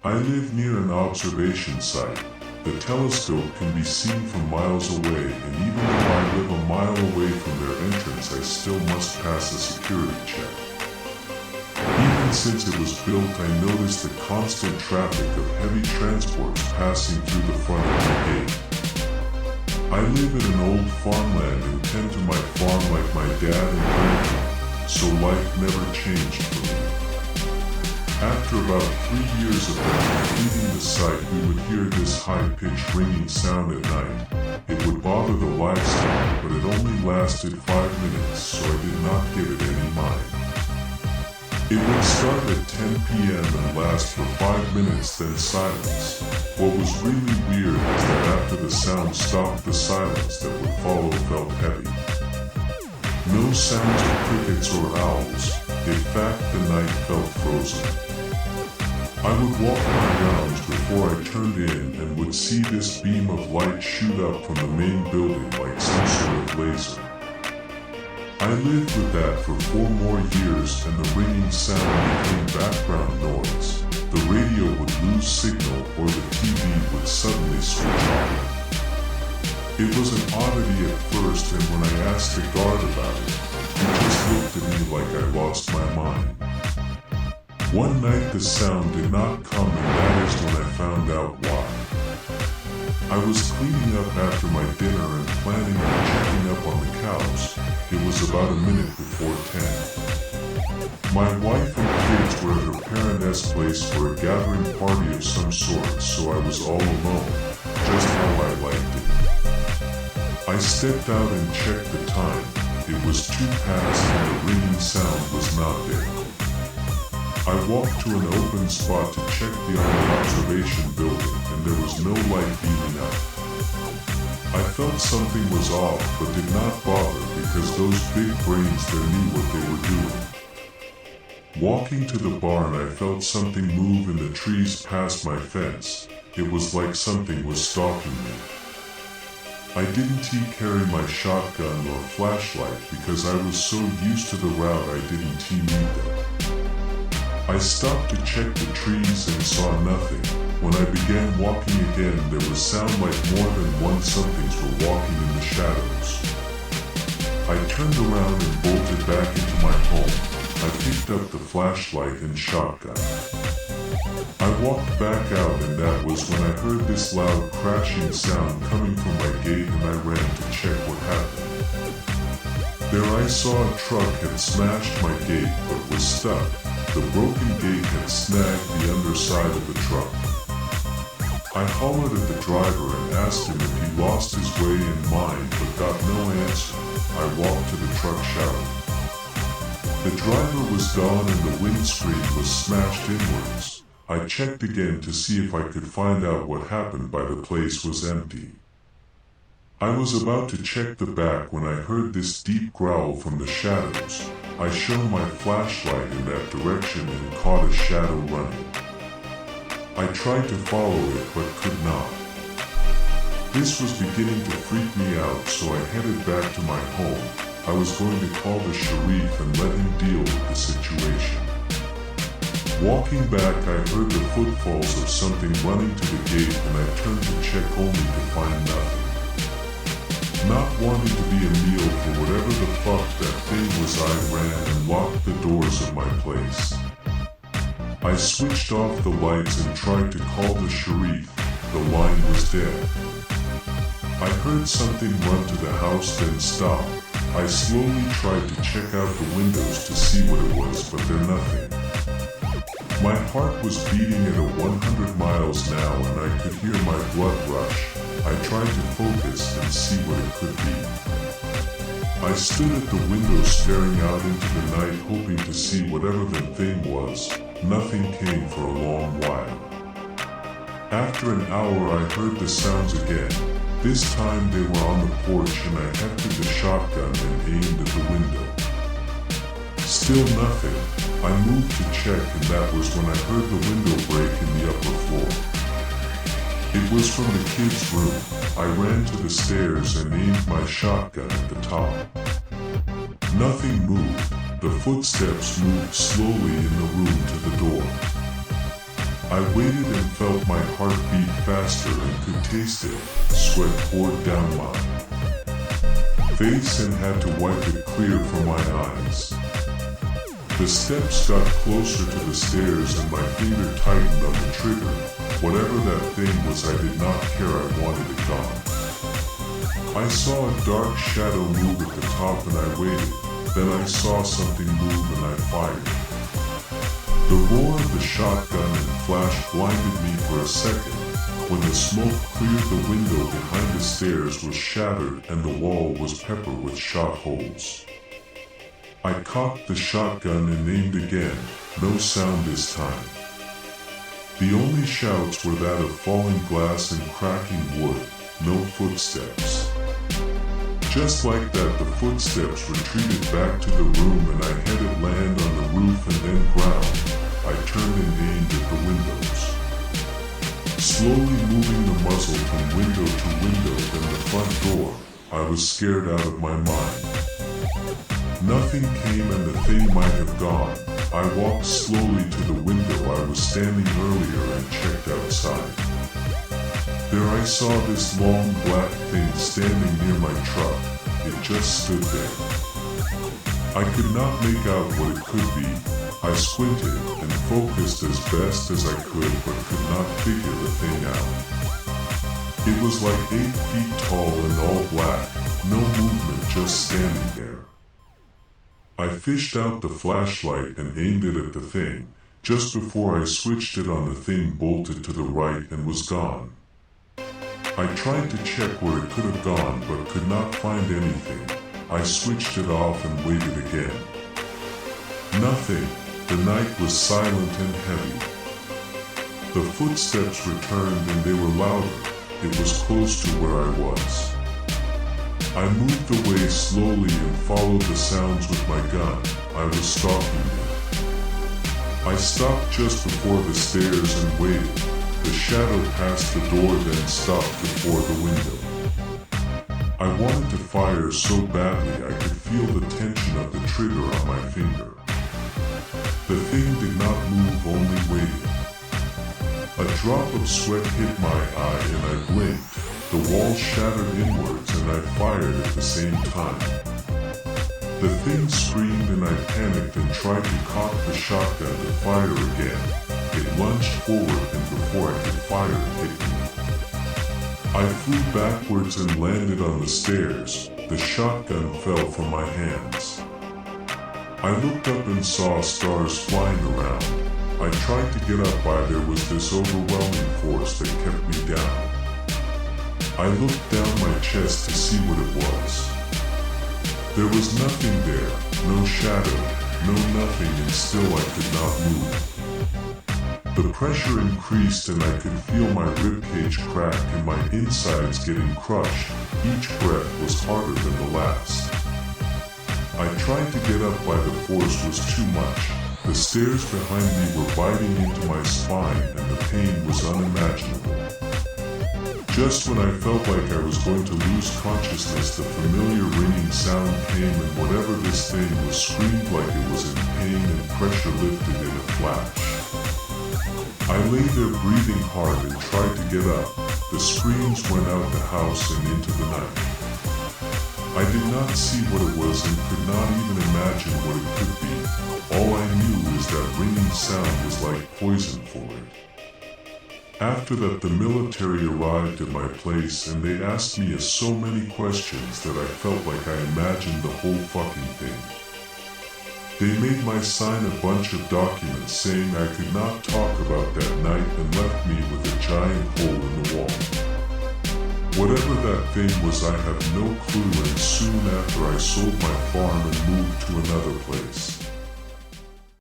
I live near an observation site. The telescope can be seen from miles away, and even though I live a mile away from their entrance, I still must pass a security check. Even since it was built, I noticed the constant traffic of heavy transports passing through the front of the gate. I live in an old farmland and tend to my farm like my dad and grandpa, so life never changed for me. After about 3 years of completing the site, we would hear this high-pitched ringing sound at night. It would bother the livestock, but it only lasted 5 minutes, so I did not give it any mind. It would start at 10 p.m. and last for 5 minutes, then silence. What was really weird is that after the sound stopped, the silence that would follow felt heavy. No sounds of crickets or owls. In fact, the night felt frozen. I would walk my rounds before I turned in and would see this beam of light shoot up from the main building like some sort of laser. I lived with that for 4 more years, and the ringing sound became background noise. The radio would lose signal or the TV would suddenly switch off. It was an oddity at first, and when I asked the guard about it, he just looked at me like I lost my mind. One night the sound did not come, and that is when I found out why. I was cleaning up after my dinner and planning on checking up on the cows. It was about a minute before 10. My wife and kids were at her parents' place for a gathering party of some sort, so I was all alone, just how I liked it. I stepped out and checked the time. It was 2 past and the ringing sound was not there. I walked to an open spot to check the observation building, and there was no light beaming up. I felt something was off, but did not bother because those big brains there knew what they were doing. Walking to the barn, I felt something move in the trees past my fence. It was like something was stalking me. I didn't carry my shotgun or flashlight because I was so used to the route I didn't need them. I stopped to check the trees and saw nothing. When I began walking again, there was sound like more than one somethings were walking in the shadows. I turned around and bolted back into my home. I picked up the flashlight and shotgun. I walked back out, and that was when I heard this loud crashing sound coming from my gate, and I ran to check what happened. There I saw a truck had smashed my gate but was stuck. The broken gate had snagged the underside of the truck. I hollered at the driver and asked him if he lost his way in mine, but got no answer. I walked to the truck shouting. The driver was gone and the windscreen was smashed inwards. I checked again to see if I could find out what happened, but the place was empty. I was about to check the back when I heard this deep growl from the shadows. I shone my flashlight in that direction and caught a shadow running. I tried to follow it but could not. This was beginning to freak me out, so I headed back to my home. I was going to call the sheriff and let him deal with the situation. Walking back, I heard the footfalls of something running to the gate, and I turned to check only to find nothing. Not wanting to be a meal for whatever the fuck that thing was, I ran and locked the doors of my place. I switched off the lights and tried to call the sheriff. The line was dead. I heard something run to the house, then stop. I slowly tried to check out the windows to see what it was, but there nothing. My heart was beating at 100 miles an hour and I could hear my blood rush. I tried to focus and see what it could be. I stood at the window staring out into the night, hoping to see whatever the thing was. Nothing came for a long while. After an hour, I heard the sounds again. This time they were on the porch, and I hefted the shotgun and aimed at the window. Still nothing. I moved to check, and that was when I heard the window break in the upper floor. It was from the kids' room. I ran to the stairs and aimed my shotgun at the top. Nothing moved. The footsteps moved slowly in the room to the door. I waited and felt my heart beat faster and could taste it. Sweat poured down my face and had to wipe it clear from my eyes. The steps got closer to the stairs and my finger tightened on the trigger. Whatever that thing was, I did not care. I wanted it gone. I saw a dark shadow move at the top and I waited. Then I saw something move and I fired. The roar of the shotgun and flash blinded me for a second. When the smoke cleared, the window behind the stairs was shattered and the wall was peppered with shot holes. I cocked the shotgun and aimed again. No sound this time. The only shouts were that of falling glass and cracking wood. No footsteps. Just like that, the footsteps retreated back to the room and I had it land on the roof and then ground. I turned and aimed at the windows. Slowly moving the muzzle from window to window, then the front door. I was scared out of my mind. Nothing came and the thing might have gone. I walked slowly to the window I was standing earlier and checked outside. There I saw this long black thing standing near my truck. It just stood there. I could not make out what it could be. I squinted and focused as best as I could but could not figure the thing out. It was like 8 feet tall and all black, no movement, just standing there. I fished out the flashlight and aimed it at the thing. Just before I switched it on, the thing bolted to the right and was gone. I tried to check where it could have gone but could not find anything. I switched it off and waited again. Nothing. The night was silent and heavy. The footsteps returned and they were louder. It was close to where I was. I moved away slowly and followed the sounds with my gun. I was stalking it. I stopped just before the stairs and waited. The shadow passed the door, then stopped before the window. I wanted to fire so badly I could feel the tension of the trigger on my finger. The thing did not move, only waited. A drop of sweat hit my eye and I blinked. The wall shattered inwards and I fired at the same time. The thing screamed and I panicked and tried to cock the shotgun to fire again. It lunged forward and before I could fire it hit me. I flew backwards and landed on the stairs. The shotgun fell from my hands. I looked up and saw stars flying around. I tried to get up, but there was this overwhelming force that kept me down. I looked down my chest to see what it was. There was nothing there, no shadow, no nothing, and still I could not move. The pressure increased and I could feel my ribcage crack and my insides getting crushed. Each breath was harder than the last. I tried to get up, but the force was too much. The stairs behind me were biting into my spine and the pain was unimaginable. Just when I felt like I was going to lose consciousness, the familiar ringing sound came and whatever this thing was screamed like it was in pain and pressure lifted in a flash. I lay there breathing hard and tried to get up. The screams went out the house and into the night. I did not see what it was and could not even imagine what it could be. All I knew is that ringing sound was like poison for it. After that, the military arrived at my place and they asked me so many questions that I felt like I imagined the whole fucking thing. They made me sign a bunch of documents saying I could not talk about that night and left me with a giant hole in the wall. Whatever that thing was, I have no clue, and soon after I sold my farm and moved to another place.